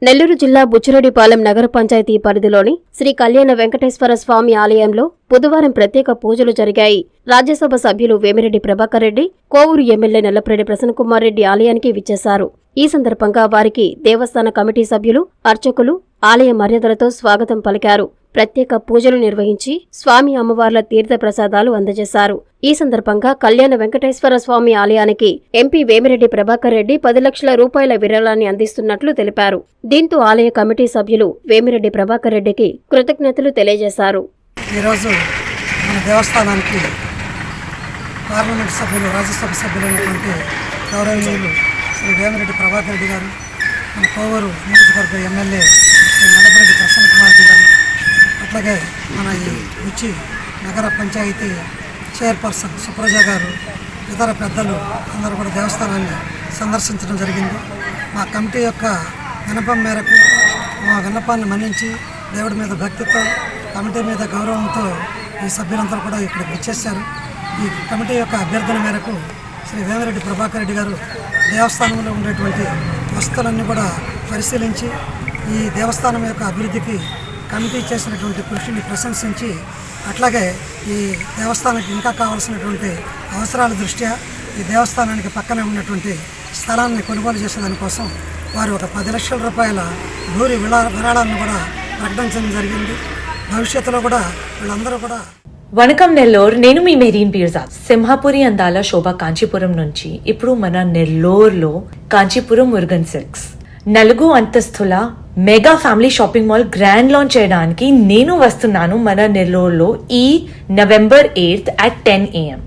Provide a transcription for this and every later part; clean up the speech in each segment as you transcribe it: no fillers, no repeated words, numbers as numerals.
నెల్లూరు జిల్లా బుచ్చిరెడ్డిపాలెం నగర పంచాయతీ పరిధిలోని శ్రీ కళ్యాణ వెంకటేశ్వర స్వామి ఆలయంలో బుధవారం ప్రత్యేక పూజలు జరిగాయి. రాజ్యసభ సభ్యులు వేమిరెడ్డి ప్రభాకర్ రెడ్డి, కోవూరు ఎమ్మెల్యే నల్లపరెడ్డి ప్రసన్నకుమార్ రెడ్డి ఆలయానికి విచ్చేశారు. ఈ సందర్భంగా వారికి దేవస్థాన కమిటీ సభ్యులు, అర్చకులు ఆలయ మర్యాదలతో స్వాగతం పలికారు. ప్రత్యేక పూజలు నిర్వహించి స్వామి అమ్మవార్ల తీర్థ ప్రసాదాలు అందజేశారు. ఈ సందర్భంగా కళ్యాణ వెంకటేశ్వర స్వామి ఆలయానికి ఎంపీ వేమిరెడ్డి ప్రభాకర్ రెడ్డి 10 లక్షల రూపాయల విరాళాన్ని అందిస్తున్నట్లు తెలిపారు. దీంతో ఆలయ కమిటీ సభ్యులు వేమిరెడ్డి ప్రభాకర్ రెడ్డికి కృతజ్ఞతలు తెలియజేశారు. ఈరోజు మన దేవస్థానానికి పార్లమెంట్ సభ్యులు, రాజ్యసభ సభ్యులైనటువంటి గౌరవనీయులు శ్రీ వేమిరెడ్డి ప్రభాకర్ రెడ్డి గారు, మన కోవూరు నియోజకవర్గ ఎమ్మెల్యే శ్రీ నల్లపరెడ్డి ప్రసన్నకుమార్ రెడ్డి గారు, అట్లాగే మన ఈ బుచ్చి నగర పంచాయతీ చైర్పర్సన్ సుప్రజ గారు, ఇతర పెద్దలు అందరూ కూడా దేవస్థానాన్ని సందర్శించడం జరిగింది. మా కమిటీ యొక్క విన్నపం మేరకు, మా విన్నపాన్ని మన్నించి దేవుడి మీద భక్తితో, కమిటీ మీద గౌరవంతో ఈ సభ్యులందరూ కూడా ఇక్కడికి వచ్చేసారు. ఈ కమిటీ యొక్క అభ్యర్థన మేరకు శ్రీ వేమిరెడ్డి ప్రభాకర్ రెడ్డి గారు దేవస్థానంలో ఉండేటువంటి వస్తువులన్నీ కూడా పరిశీలించి ఈ దేవస్థానం యొక్క అభివృద్ధికి కమిటీ చేసినటువంటి కృషిని ప్రశంసించి, అట్లాగే ఈ దేవస్థానానికి ఇంకా కావాల్సినటువంటి అవసరాల దృష్ట్యా ఈ దేవస్థానానికి పక్కనే ఉన్నటువంటి స్థలాన్ని కొనుగోలు చేసేదానికోసం వారు ఒక 10 లక్షల రూపాయల భూరి విరాళాలను కూడా ప్రకటించడం జరిగింది. భవిష్యత్తులో కూడా వీళ్ళందరూ కూడా వణకం నెల్లూరు, నేను మీ మెరీన్ పీర్జా. సింహాపురి అందాల శోభ కాంచీపురం నుంచి ఇప్పుడు మన నెల్లూరులో కాంచీపురం మురుగన్ సిల్క్స్ 4 అంతస్తుల mega family shopping mall grand launch చేయడానికి నేను వస్తున్నాను మన నెల్లూరులో ఈ November 8th at 10 AM.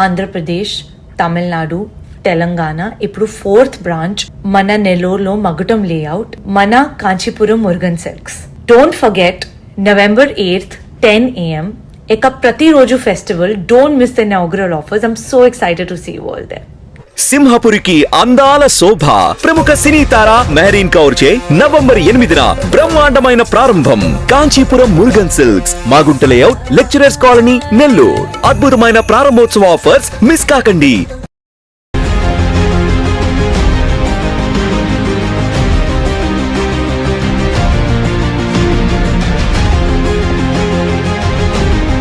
Andhra Pradesh, Tamil Nadu, Telangana ఇప్పుడు 4th బ్రాంచ్ మన నెల్లూరులో మగుటం లేఅవుట్, మన Kanchipuram Murugan silks. Don't forget November 8th 10 AM. ఇక ప్రతిరోజు festival. Don't miss the inaugural offers. I'm so excited to see you all there. సింహపురికి అందాల శోభ. ప్రముఖ సినీ తార మెహరీన్ కౌర్ చే నవంబర్ 8న బ్రహ్మాండమైన ప్రారంభం. Kanchipuram Murugan silks, Magunta layout, lecturers colony, Nellore. అద్భుతమైన ప్రారంభోత్సవ ఆఫర్స్ మిస్ కాకండి.